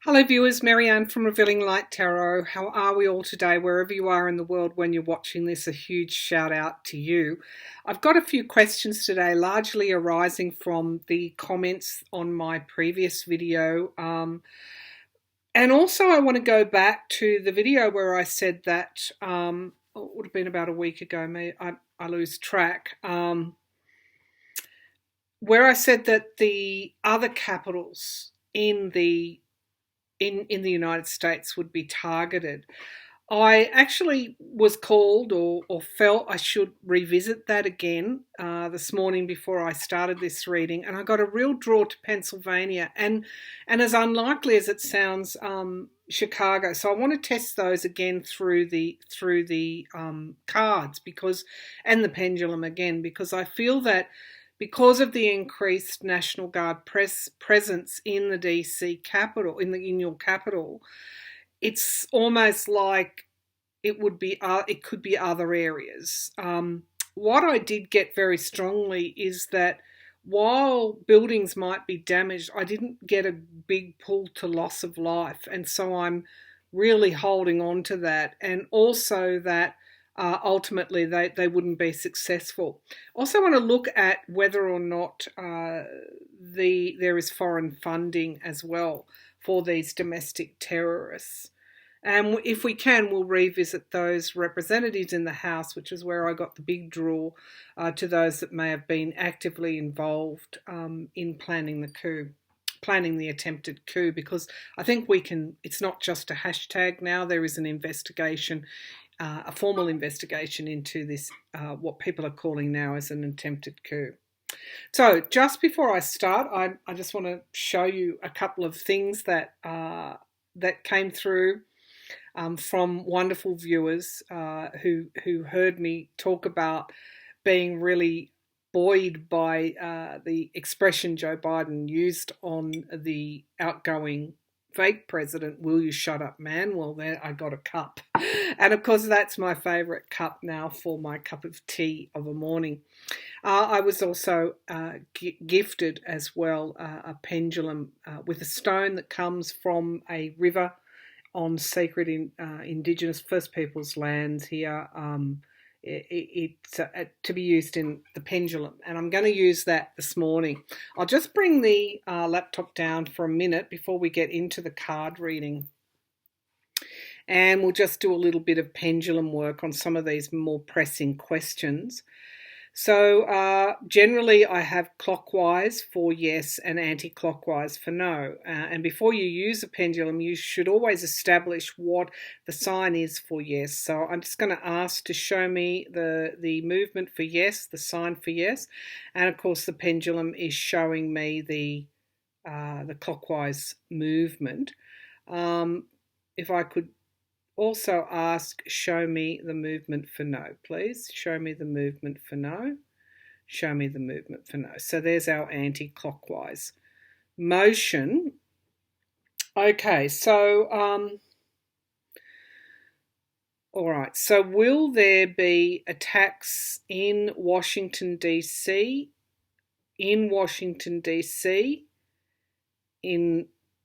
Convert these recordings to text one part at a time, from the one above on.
Hello viewers, Marianne from Revealing Light Tarot. How are we all today? Wherever you are in the world when you're watching this, a huge shout out to you. I've got a few questions today, largely arising from the comments on my previous video. And also I want to go back to the video where I said that, it would have been about a week ago, I lose track, where I said that the other capitals in the United States would be targeted. I actually was called or felt I should revisit that again this morning before I started this reading, and I got a real draw to Pennsylvania and as unlikely as it sounds, Chicago. So I want to test those again through the cards and the pendulum again, because I feel that because of the increased National Guard presence in the DC capital, in your capital, it's almost like it could be other areas. What I did get very strongly is that while buildings might be damaged, I didn't get a big pull to loss of life, and so I'm really holding on to that, and also that ultimately they wouldn't be successful. Also want to look at whether or not there is foreign funding as well for these domestic terrorists. And if we can, we'll revisit those representatives in the House, which is where I got the big draw to those that may have been actively involved in planning the attempted coup, because I think it's not just a hashtag now, there is an investigation, a formal investigation into this, what people are calling now as an attempted coup. So just before I start, I just want to show you a couple of things that came through from wonderful viewers who heard me talk about being really buoyed by the expression Joe Biden used on the outgoing fake president, "Will you shut up, man?" Well, there I got a cup. And of course, that's my favourite cup now for my cup of tea of a morning. I was also gifted as well a pendulum with a stone that comes from a river on sacred Indigenous First Peoples lands here. It's to be used in the pendulum, and I'm going to use that this morning. I'll just bring the laptop down for a minute before we get into the card reading, and we'll just do a little bit of pendulum work on some of these more pressing questions. So generally I have clockwise for yes and anti-clockwise for no. And before you use a pendulum, you should always establish what the sign is for yes. So I'm just going to ask to show me the movement for yes, the sign for yes. And of course the pendulum is showing me the clockwise movement. If I could also ask, show me the movement for no, please. Show me the movement for no. Show me the movement for no. So there's our anti-clockwise motion. Okay, so, all right. So will there be attacks in Washington, D.C.?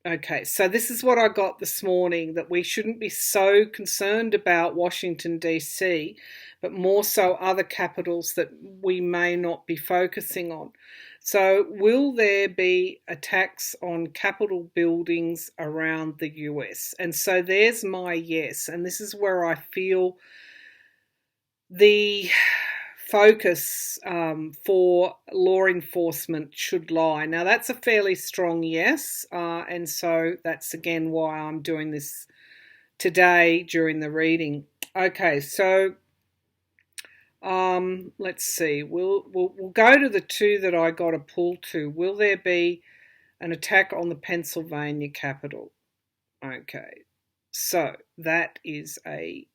Okay, so this is what I got this morning, that we shouldn't be so concerned about Washington, D.C., but more so other capitals that we may not be focusing on. So will there be attacks on Capitol buildings around the US? And so there's my yes, and this is where I feel the focus for law enforcement should lie. Now that's a fairly strong yes, and so that's again why I'm doing this today during the reading. Okay, so let's see. We'll go to the two that I got a pull to. Will there be an attack on the Pennsylvania Capitol? Okay, so that is a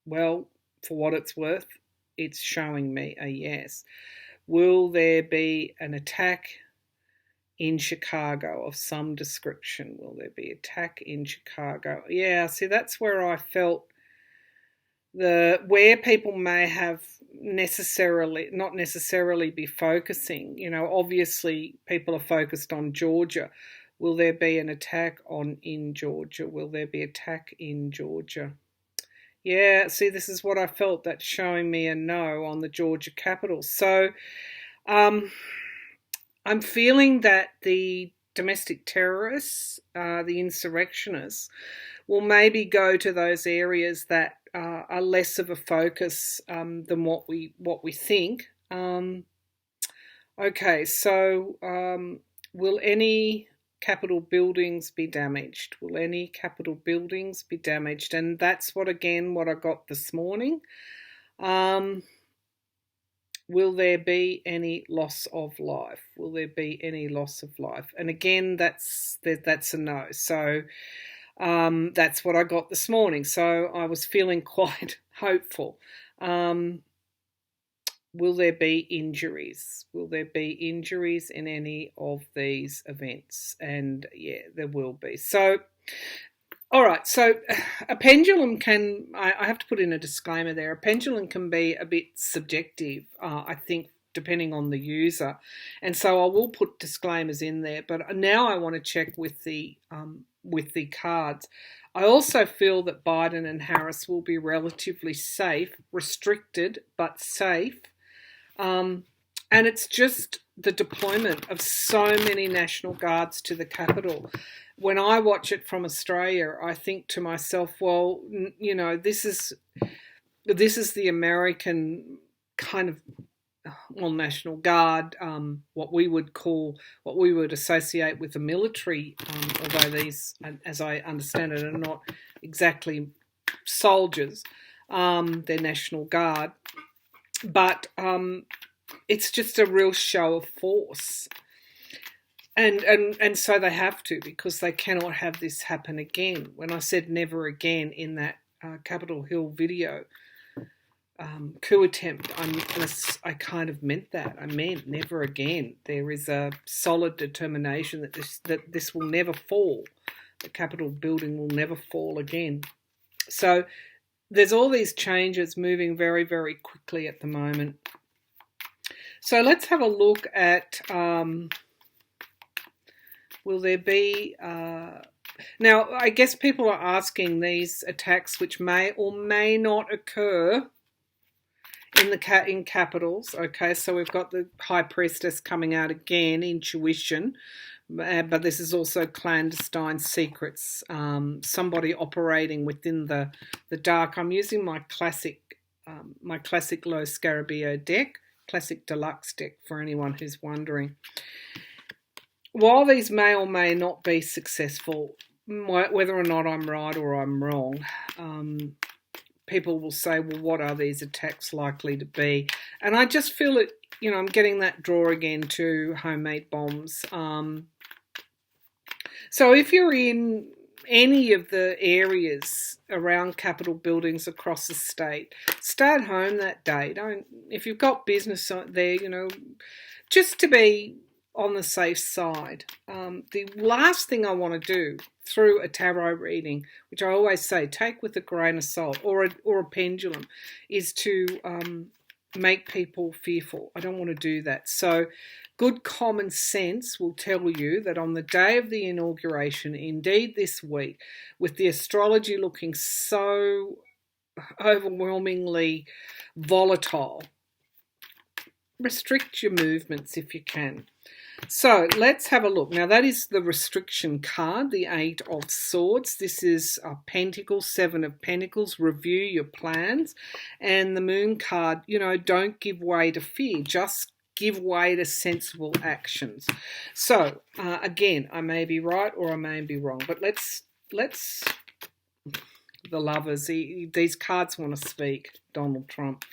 well, for what it's worth, it's showing me a yes. Will there be an attack in Chicago of some description? Will there be attack in Chicago? Yeah, see, that's where I felt where people may have not necessarily be focusing. You know, obviously people are focused on Georgia. Will there be an attack in Georgia? Will there be attack in Georgia? Yeah, see, this is what I felt. That's showing me a no on the Georgia Capitol. So I'm feeling that the domestic terrorists, the insurrectionists, will maybe go to those areas that are less of a focus than what we think. Okay, so will any Capitol buildings be damaged? Will any Capitol buildings be damaged? And that's what I got this morning. Will there be any loss of life? Will there be any loss of life? And again, that's a no. So that's what I got this morning. So I was feeling quite hopeful. Will there be injuries? Will there be injuries in any of these events? And yeah, there will be. So, all right. So a pendulum can, I have to put in a disclaimer there, a pendulum can be a bit subjective, I think, depending on the user. And so I will put disclaimers in there. But now I want to check with the cards. I also feel that Biden and Harris will be relatively safe, restricted but safe. And it's just the deployment of so many National Guards to the Capitol. When I watch it from Australia, I think to myself, well, you know, this is the American kind of, well, National Guard, what we would associate with the military, although these, as I understand it, are not exactly soldiers. They're National Guard. But it's just a real show of force. And so they have to, because they cannot have this happen again. When I said never again in that Capitol Hill video coup attempt, I kind of meant that. I meant never again. There is a solid determination that this will never fall. The Capitol building will never fall again. So there's all these changes moving very, very quickly at the moment. So let's have a look at, will there be, now I guess people are asking these attacks which may or may not occur in capitals. Okay, so we've got the High Priestess coming out again, intuition. But this is also clandestine secrets, somebody operating within the dark. I'm using my classic Lo Scarabeo deck, Classic Deluxe deck, for anyone who's wondering. While these may or may not be successful, whether or not I'm right or I'm wrong, people will say, well, what are these attacks likely to be? And I just feel it, you know, I'm getting that draw again to homemade bombs. So if you're in any of the areas around Capitol buildings across the state, stay at home that day. If you've got business there, you know, just to be on the safe side. The last thing I want to do through a tarot reading, which I always say, take with a grain of salt, or a pendulum, is to make people fearful. I don't want to do that. So good common sense will tell you that on the day of the inauguration, indeed this week, with the astrology looking so overwhelmingly volatile, restrict your movements if you can. So let's have a look. Now that is the restriction card, the 8 of Swords. This is a Pentacle, 7 of Pentacles. Review your plans. And the Moon card, you know, don't give way to fear. Just give way to sensible actions. So again, I may be right or I may be wrong. But let's the Lovers. These cards want to speak. Donald Trump.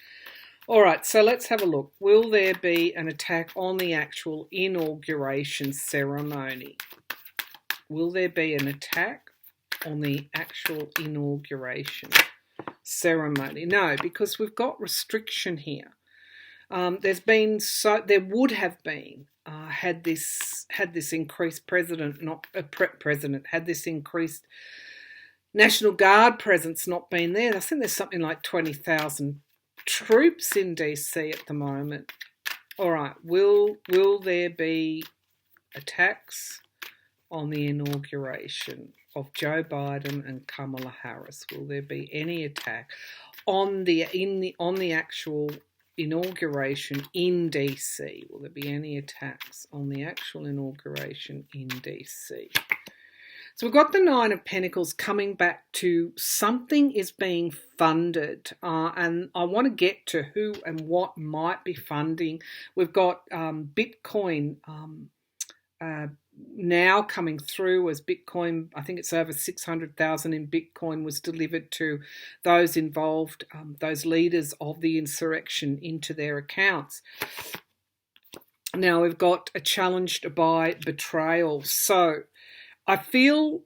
All right, so let's have a look. Will there be an attack on the actual inauguration ceremony? Will there be an attack on the actual inauguration ceremony? No, because we've got restriction here. There would have been had this increased had this increased National Guard presence not been there. I think there's something like 20,000 troops in DC at the moment. All right, will there be attacks on the inauguration of Joe Biden and Kamala Harris? Will there be any attack on the actual inauguration in DC? Will there be any attacks on the actual inauguration in DC? So we've got the Nine of Pentacles coming back to something is being funded, and I want to get to who and what might be funding. We've got Bitcoin now coming through as Bitcoin. I think it's over 600,000 in Bitcoin was delivered to those involved, those leaders of the insurrection, into their accounts. Now we've got a challenged by betrayal. So I feel,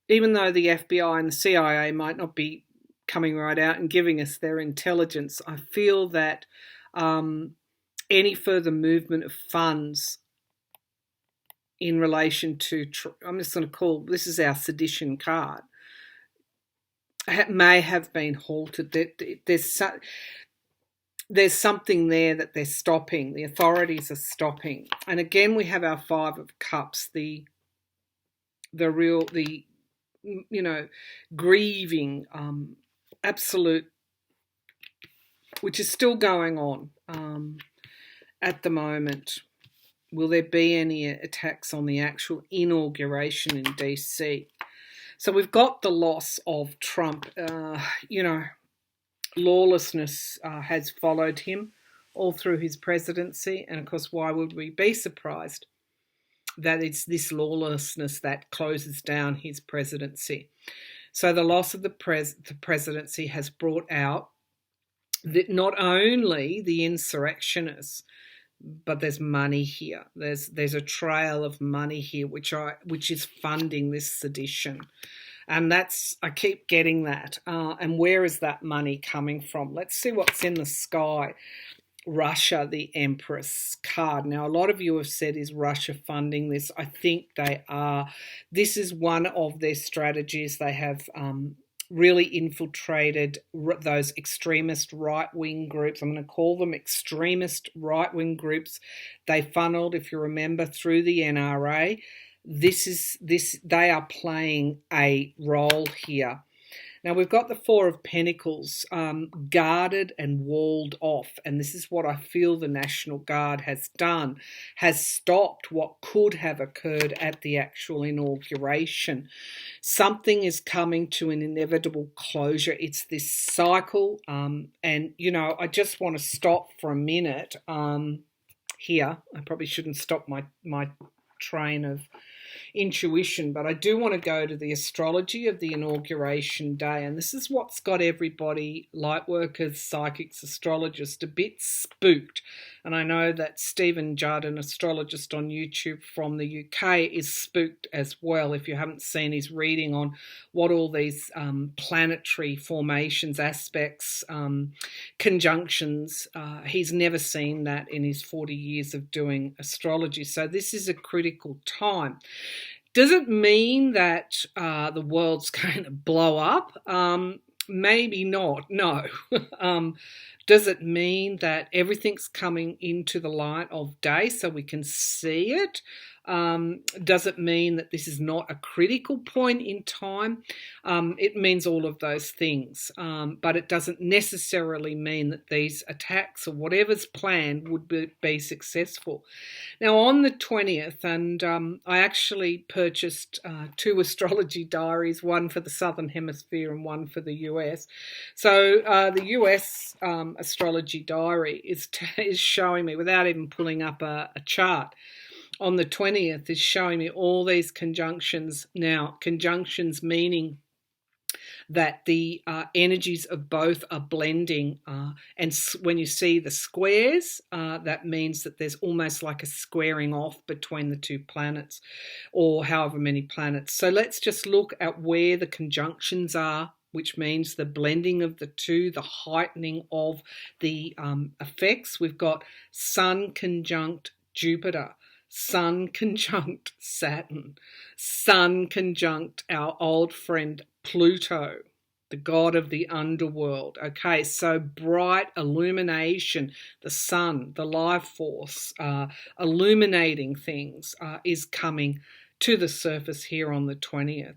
even though the FBI and the CIA might not be coming right out and giving us their intelligence, I feel that any further movement of funds in relation to, I'm just going to call, this is our sedition card, may have been halted. There's something there that they're stopping. The authorities are stopping. And again, we have our Five of Cups, the grieving, absolute, which is still going on at the moment. Will there be any attacks on the actual inauguration in DC? So we've got the loss of Trump. Lawlessness has followed him all through his presidency. And of course, why would we be surprised that it's this lawlessness that closes down his presidency? So the loss of the presidency has brought out that not only the insurrectionists, but there's money here. There's a trail of money here which is funding this sedition. And I keep getting that. And where is that money coming from? Let's see what's in the sky. Russia, the Empress card. Now, a lot of you have said, is Russia funding this? I think they are. This is one of their strategies. They have really infiltrated those extremist right-wing groups. I'm going to call them extremist right-wing groups. They funneled, if you remember, through the NRA. They are playing a role here. Now, we've got the Four of Pentacles, guarded and walled off. And this is what I feel the National Guard has done, has stopped what could have occurred at the actual inauguration. Something is coming to an inevitable closure. It's this cycle. And, I just want to stop for a minute here. I probably shouldn't stop my train of intuition, but I do want to go to the astrology of the inauguration day, and this is what's got everybody, light workers, psychics, astrologists, a bit spooked. And I know that Stephen Judd, an astrologist on YouTube from the UK, is spooked as well. If you haven't seen his reading on what all these planetary formations, aspects, conjunctions, he's never seen that in his 40 years of doing astrology. So this is a critical time. Does it mean that the world's going to blow up? Maybe not, no. Does it mean that everything's coming into the light of day so we can see it? Does it mean that this is not a critical point in time? It means all of those things, but it doesn't necessarily mean that these attacks or whatever's planned would be successful. Now, on the 20th, and I actually purchased 2 astrology diaries, one for the Southern Hemisphere and one for the US. So the US astrology diary is showing me, without even pulling up a chart, on the 20th is showing me all these conjunctions. Now, conjunctions meaning that the energies of both are blending. And when you see the squares, that means that there's almost like a squaring off between the 2 planets, or however many planets. So let's just look at where the conjunctions are, which means the blending of the 2, the heightening of the effects. We've got Sun conjunct Jupiter, Sun conjunct Saturn, Sun conjunct our old friend Pluto, the god of the underworld. Okay, so bright illumination, the sun, the life force, illuminating things is coming to the surface here on the 20th.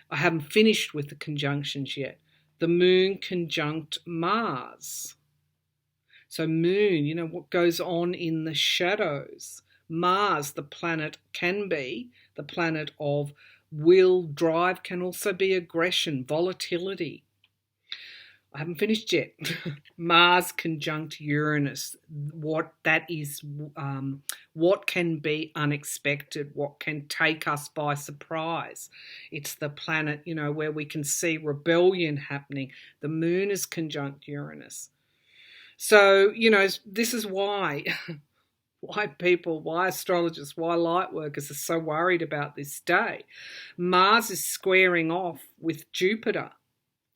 I haven't finished with the conjunctions yet. The moon conjunct Mars. So moon, you know, what goes on in the shadows. Mars, the planet, can be the planet of will, drive, can also be aggression, volatility. I haven't finished yet. Mars conjunct Uranus. What that is, what can be unexpected, what can take us by surprise. It's the planet, you know, where we can see rebellion happening. The moon is conjunct Uranus. So, you know, this is why people, why astrologers, why light workers are so worried about this day. Mars is squaring off with Jupiter.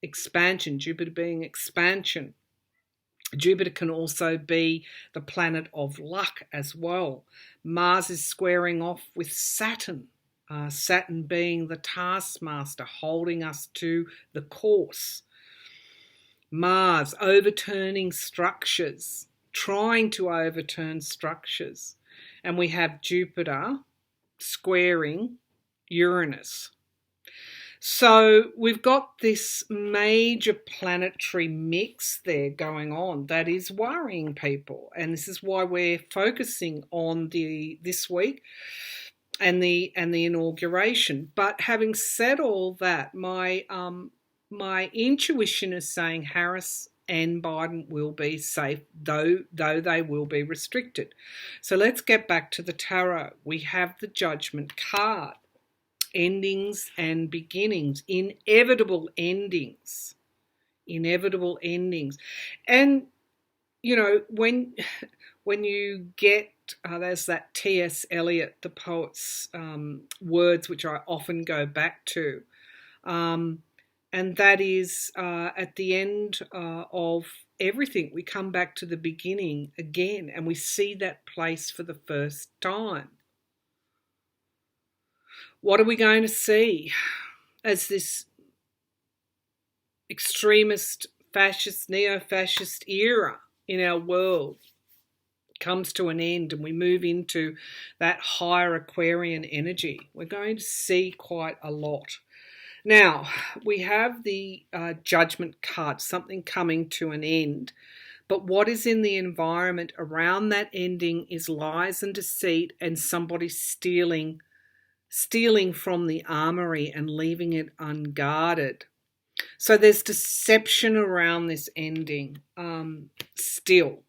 Expansion, Jupiter being expansion. Jupiter can also be the planet of luck as well. Mars is squaring off with Saturn. Saturn being the taskmaster, holding us to the course. Mars overturning structures, trying to overturn structures. And we have Jupiter squaring Uranus. So we've got this major planetary mix there going on that is worrying people, and this is why we're focusing on this week and the inauguration. But having said all that, my intuition is saying Harris and Biden will be safe, though they will be restricted. So let's get back to the tarot. We have the Judgment card. Endings and beginnings, inevitable endings. And, you know, when you get, there's that T.S. Eliot, the poet's words, which I often go back to, and that is at the end of everything, we come back to the beginning again, and we see that place for the first time. What are we going to see as this extremist, fascist, neo-fascist era in our world comes to an end and we move into that higher Aquarian energy? We're going to see quite a lot. Now, we have the Judgment card, something coming to an end. But what is in the environment around that ending is lies and deceit and somebody stealing from the armory and leaving it unguarded. So there's deception around this ending still.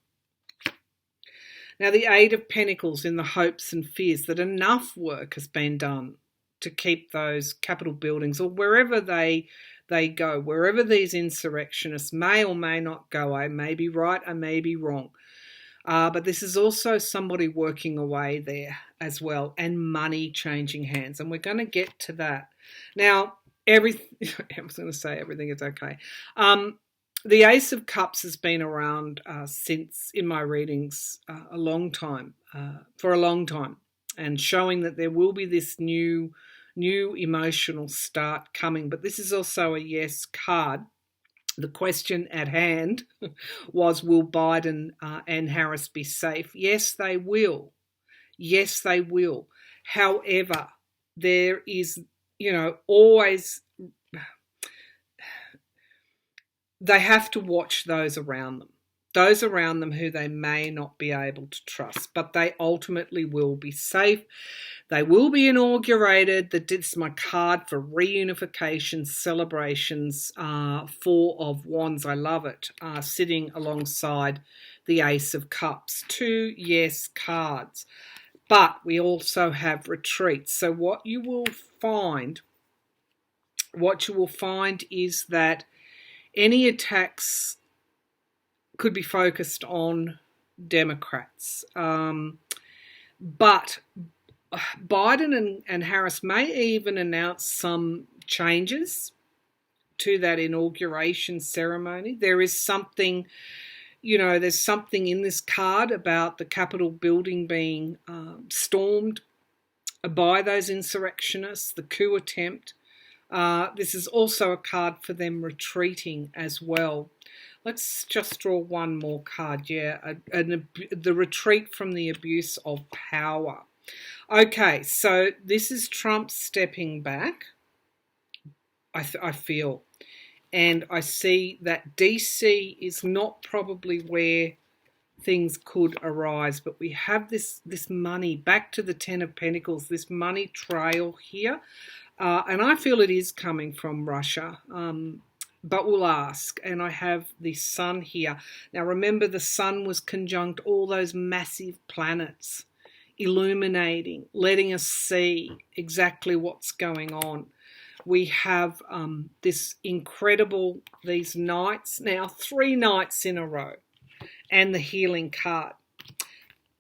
Now the Eight of Pentacles in the hopes and fears that enough work has been done to keep those Capitol buildings, or wherever they go, wherever these insurrectionists may or may not go. I may be right, I may be wrong. But this is also somebody working away there as well, and money changing hands. And we're going to get to that. Now, I was going to say everything is okay. The Ace of Cups has been around since, in my readings, for a long time, and showing that there will be this new emotional start coming. But this is also a yes card. The question at hand was, will Biden and Harris be safe? Yes, they will. Yes, they will. However, there is, you know, always, they have to watch those around them who they may not be able to trust, but they ultimately will be safe. They will be inaugurated. This is my card for reunification, celebrations, Four of Wands. I love it. Sitting alongside the Ace of Cups. Two yes cards. But we also have retreats. So what you will find is that any attacks could be focused on Democrats. But Biden and Harris may even announce some changes to that inauguration ceremony. There is something, there's something in this card about the Capitol building being stormed by those insurrectionists, the coup attempt. This is also a card for them retreating as well. Let's just draw one more card. Yeah, the retreat from the abuse of power. Okay, so this is Trump stepping back, I feel. And I see that DC is not probably where things could arise, but we have this money, back to the Ten of Pentacles, this money trail here, and I feel it is coming from Russia, but we'll ask. And I have the sun here. Now remember, the sun was conjunct all those massive planets, illuminating, letting us see exactly what's going on. We have these nights, now 3 nights in a row, and the healing card.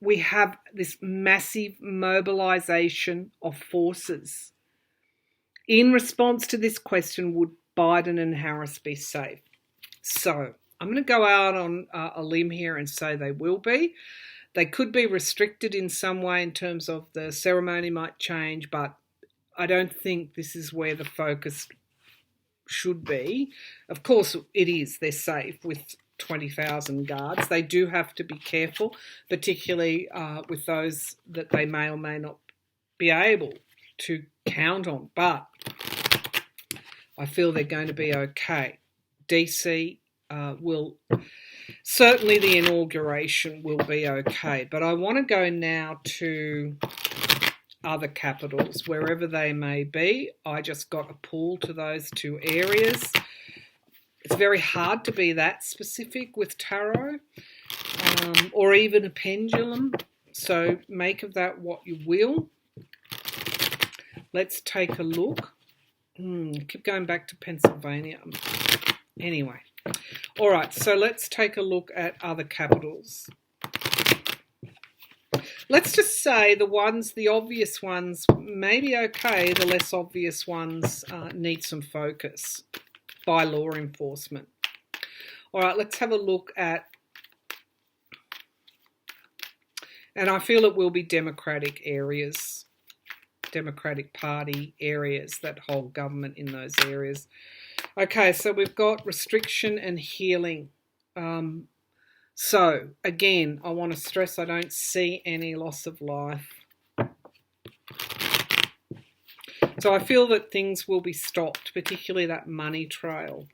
We have this massive mobilization of forces. In response to this question, would Biden and Harris be safe? So I'm going to go out on a limb here and say they will be. They could be restricted in some way in terms of the ceremony might change, but I don't think this is where the focus should be. Of course it is. They're safe with 20,000 guards. They do have to be careful, particularly with those that they may or may not be able to count on. But I feel they're going to be okay. DC will, certainly the inauguration will be okay. But I want to go now to other capitals, wherever they may be. I just got a pull to those 2 areas. It's very hard to be that specific with tarot, or even a pendulum. So make of that what you will. Let's take a look. Keep going back to Pennsylvania. Anyway. All right, so let's take a look at other capitals. Let's just say the obvious ones may be okay. The less obvious ones need some focus by law enforcement. All right, let's have a look at, and I feel it will be Democratic areas, Democratic Party areas that hold government in those areas. Okay, so we've got restriction and healing. So, again, I want to stress I don't see any loss of life. So I feel that things will be stopped, particularly that money trail.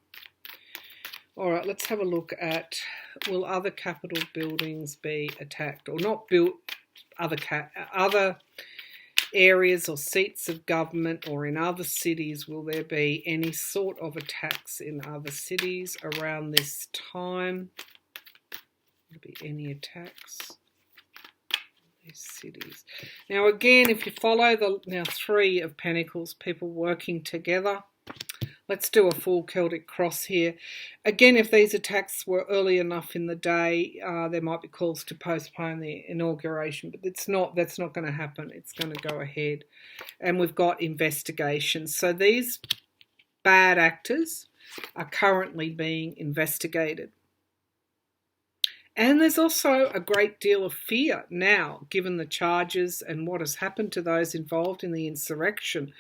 All right, let's have a look at, will other capital buildings be attacked or not built, other areas or seats of government or in other cities, will there be any sort of attacks in other cities around this time? Will there be any attacks in these cities? Now again, if you follow the 3 of Pentacles, people working together, let's do a full Celtic cross here. Again, if these attacks were early enough in the day, there might be calls to postpone the inauguration, but that's not going to happen. It's going to go ahead. And we've got investigations. So these bad actors are currently being investigated. And there's also a great deal of fear now, given the charges and what has happened to those involved in the insurrection.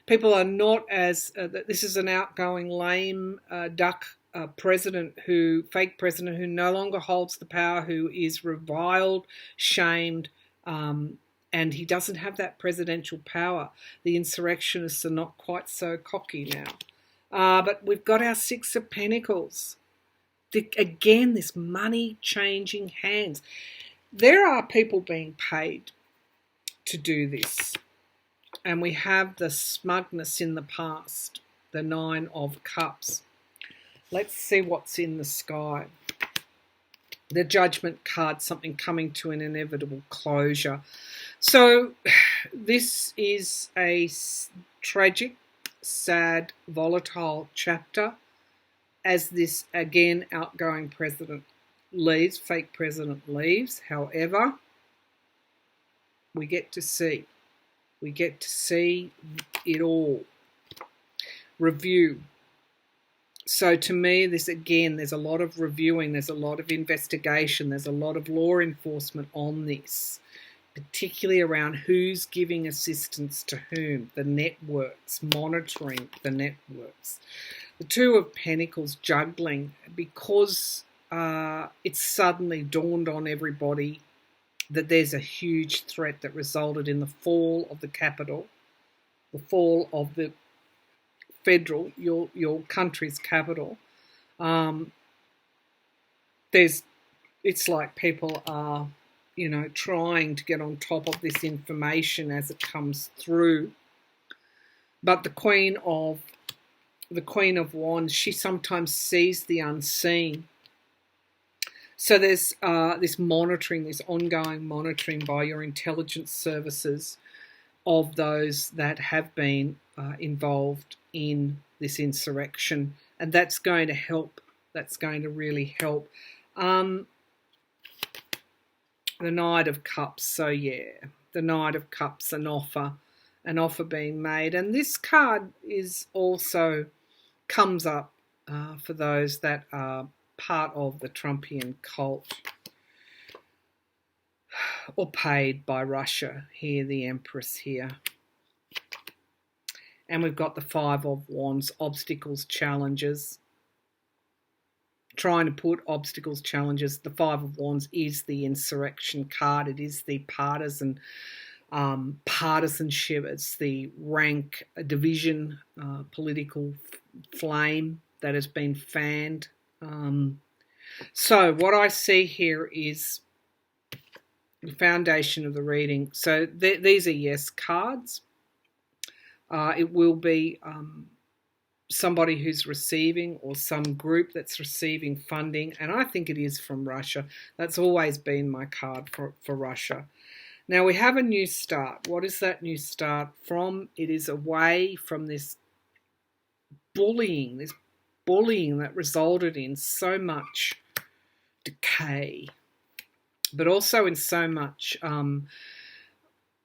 People are not as, this is an outgoing lame duck fake president who no longer holds the power, who is reviled, shamed, and he doesn't have that presidential power. The insurrectionists are not quite so cocky now. But we've got our 6 of Pentacles. Again, this money changing hands. There are people being paid to do this. And we have the smugness in the past, the 9 of Cups. Let's see what's in the sky. The Judgment card, something coming to an inevitable closure. So this is a tragic, sad, volatile chapter as this, again, outgoing president leaves, fake president leaves. However, we get to see it all. Review. So to me, this again, there's a lot of reviewing, there's a lot of investigation, there's a lot of law enforcement on this, particularly around who's giving assistance to whom, the networks, monitoring the networks. The 2 of Pentacles juggling, because it's suddenly dawned on everybody that there's a huge threat that resulted in the fall of the capital, the fall of the federal, your country's capital. It's like people are, trying to get on top of this information as it comes through. But the Queen of Wands, she sometimes sees the unseen. So there's this monitoring, this ongoing monitoring by your intelligence services of those that have been involved in this insurrection, and that's going to help. That's going to really help. The Knight of Cups. So yeah, the Knight of Cups, an offer being made, and this card is also comes up for those that are part of the Trumpian cult or paid by Russia. Here, the Empress here. And we've got the Five of Wands, obstacles, challenges. Trying to put obstacles, challenges. The Five of Wands is the insurrection card. It is the partisanship. It's the rank division, political flame that has been fanned. So what I see here is the foundation of the reading. So these are yes cards. It will be somebody who's receiving, or some group that's receiving funding, and I think it is from Russia. That's always been my card for Russia. Now we have a new start. What is that new start from? It is away from this bullying that resulted in so much decay, but also in so much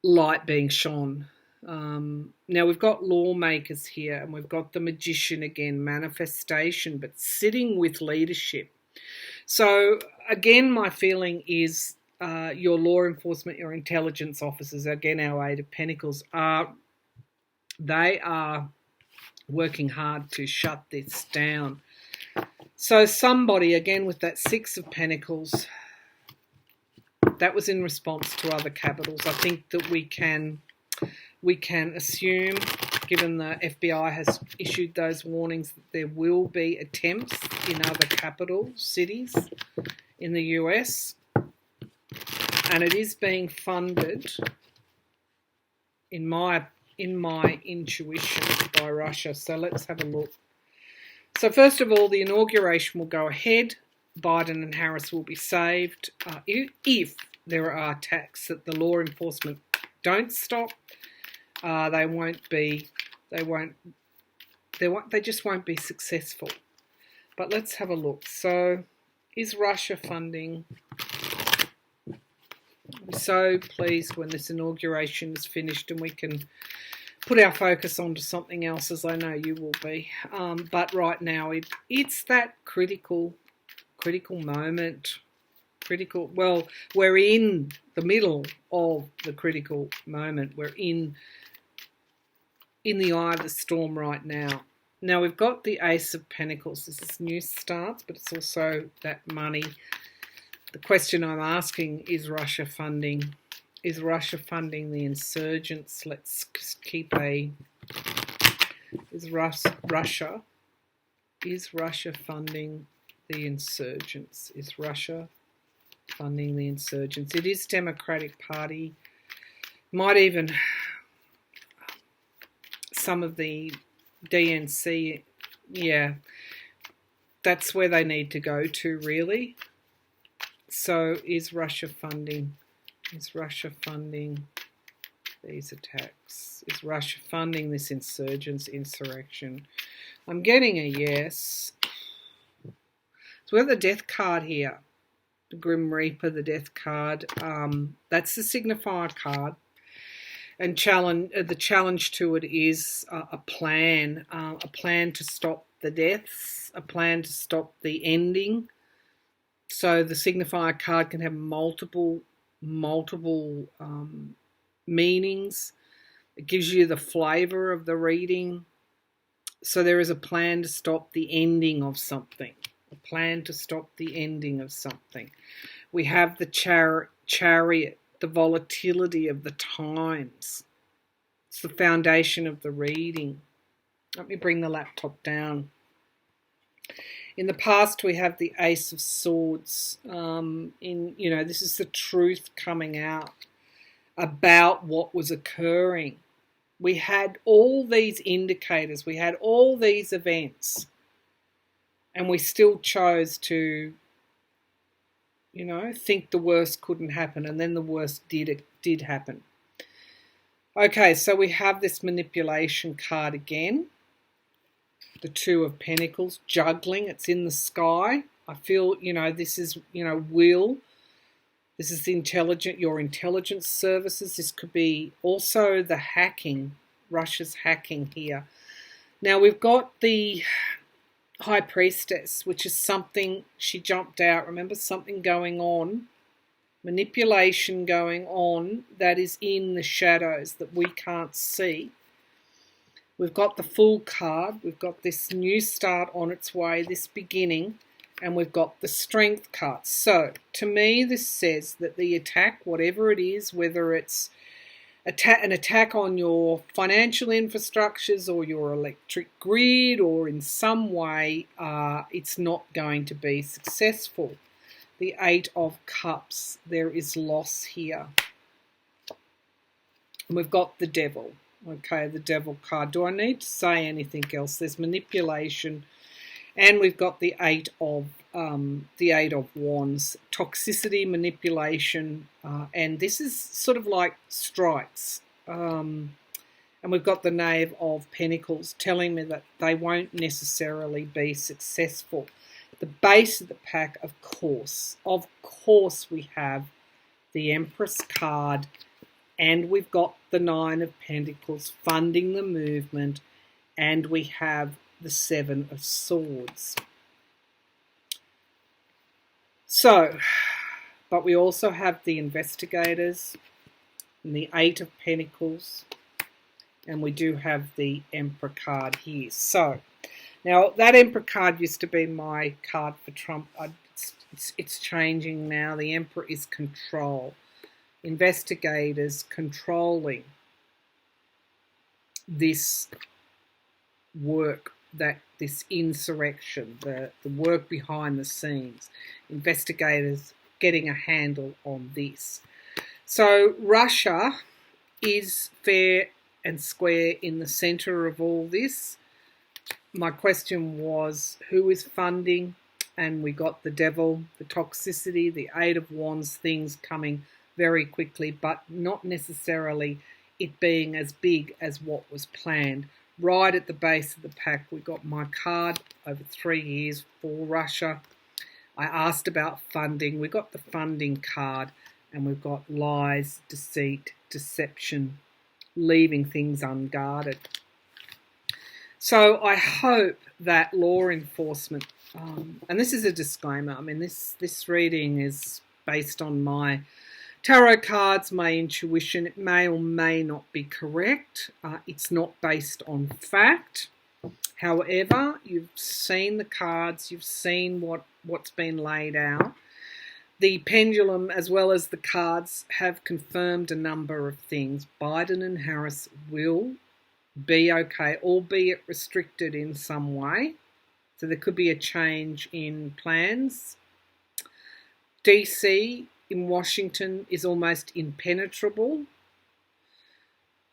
light being shone. Now we've got lawmakers here, and we've got the Magician again, manifestation, but sitting with leadership. So again, my feeling is your law enforcement, your intelligence officers, again our Eight of Pentacles, they are working hard to shut this down. So somebody, again with that Six of Pentacles, that was in response to other capitals. I think that we can assume, given the FBI has issued those warnings, that there will be attempts in other capital cities in the US, and it is being funded, in my intuition, by Russia. So let's have a look. So first of all, the inauguration will go ahead. Biden and Harris will be saved if there are attacks that the law enforcement don't stop. They just won't be successful. But let's have a look. So is Russia funding? I'm so pleased when this inauguration is finished and we can put our focus onto something else, as I know you will be. But right now, it's that critical moment. Well, we're in the middle of the critical moment. We're in the eye of the storm right now. Now we've got the Ace of Pentacles. This is new starts, but it's also that money. The question I'm asking, is Russia funding? Is Russia funding the insurgents? Let's keep is Russia funding the insurgents? Is Russia funding the insurgents? It is Democratic Party. Might even some of the DNC. Yeah, that's where they need to go to, really. So is Russia funding? Is Russia funding these attacks? Is Russia funding this insurrection? I'm getting a yes. So we have the Death card here. The Grim Reaper, the Death card. That's the signifier card. And the challenge to it is a plan to stop the deaths, a plan to stop the ending. So the signifier card can have multiple meanings. It gives you the flavour of the reading. So there is a plan to stop the ending of something. A plan to stop the ending of something. We have the Chariot, the volatility of the times. It's the foundation of the reading. Let me bring the laptop down. In the past, we have the Ace of Swords. This is the truth coming out about what was occurring. We had all these indicators, we had all these events, and we still chose to, think the worst couldn't happen, and then the worst did happen. Okay, so we have this manipulation card again. The Two of Pentacles, juggling, it's in the sky. I feel, this is, will. This is your intelligence services. This could be also the hacking, Russia's hacking here. Now we've got the High Priestess, which is something, she jumped out. Remember, something going on, manipulation going on that is in the shadows that we can't see. We've got the Fool card. We've got this new start on its way, this beginning, and we've got the Strength card. So, to me, this says that the attack, whatever it is, whether it's an attack on your financial infrastructures or your electric grid or in some way, it's not going to be successful. The Eight of Cups, there is loss here. And we've got the Devil. Okay, the Devil card. Do I need to say anything else? There's manipulation, and we've got the Eight of Wands, toxicity, manipulation, and this is sort of like strikes. And we've got the Knave of Pentacles telling me that they won't necessarily be successful. The base of the pack, of course, we have the Empress card. And we've got the Nine of Pentacles funding the movement, and we have the Seven of Swords. So, but we also have the Investigators and the Eight of Pentacles, and we do have the Emperor card here. So, now that Emperor card used to be my card for Trump. It's changing now. The Emperor is control. Investigators controlling this work, this insurrection, the work behind the scenes. Investigators getting a handle on this. So Russia is fair and square in the centre of all this. My question was, who is funding? And we got the Devil, the toxicity, the Eight of Wands, things coming very quickly, but not necessarily it being as big as what was planned. Right at the base of the pack, we got my card over 3 years for Russia. I asked about funding. We got the funding card, and we've got lies, deceit, deception, leaving things unguarded. So I hope that law enforcement, and this is a disclaimer, I mean, this reading is based on my tarot cards, my intuition. It may or may not be correct. It's not based on fact. However, you've seen the cards, you've seen what's been laid out. The pendulum, as well as the cards, have confirmed a number of things. Biden and Harris will be okay, albeit restricted in some way. So there could be a change in plans. DC in Washington is almost impenetrable.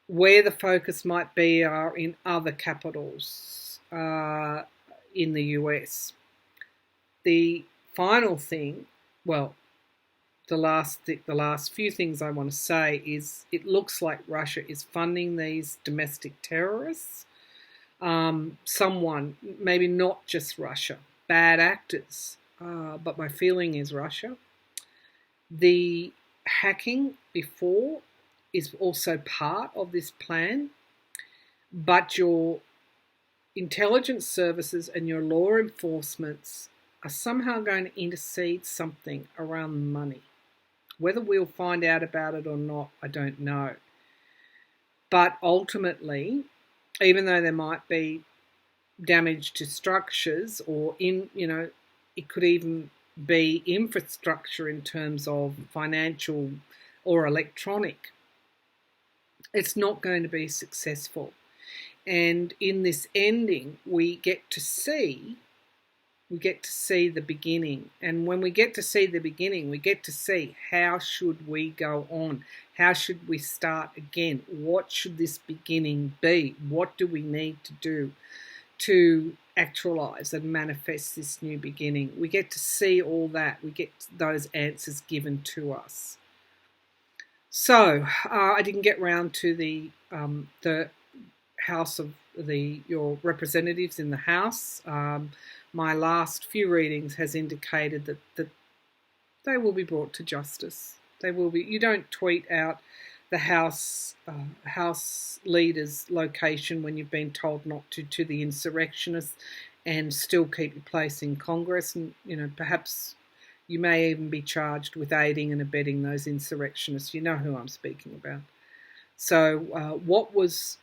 Where the focus might be are in other capitals in the US. The final thing, well, the last few things I want to say is it looks like Russia is funding these domestic terrorists. Someone, maybe not just Russia, bad actors, but my feeling is Russia. The hacking before is also part of this plan, but your intelligence services and your law enforcements are somehow going to intercede something around money. Whether we'll find out about it or not, I don't know. But ultimately, even though there might be damage to structures or it could even be infrastructure in terms of financial or electronic, it's not going to be successful. And in this ending, we get to see the beginning. And when we get to see the beginning, we get to see how should we go on? How should we start again? What should this beginning be? What do we need to do to actualize and manifest this new beginning? We get to see all that. We get those answers given to us. So I didn't get round to the House of your representatives in the House. My last few readings has indicated that they will be brought to justice. They will be. You don't tweet out the House leader's location when you've been told not to the insurrectionists, and still keep your place in Congress. And perhaps you may even be charged with aiding and abetting those insurrectionists. You know who I'm speaking about. So what was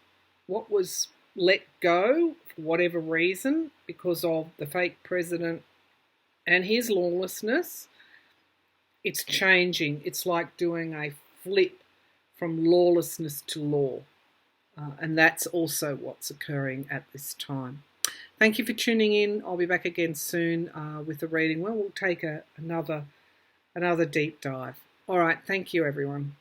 let go for whatever reason, because of the fake president and his lawlessness, it's changing. It's like doing a flip from lawlessness to law. And that's also what's occurring at this time. Thank you for tuning in. I'll be back again soon with a reading. Well, we'll take another deep dive. All right. Thank you, everyone.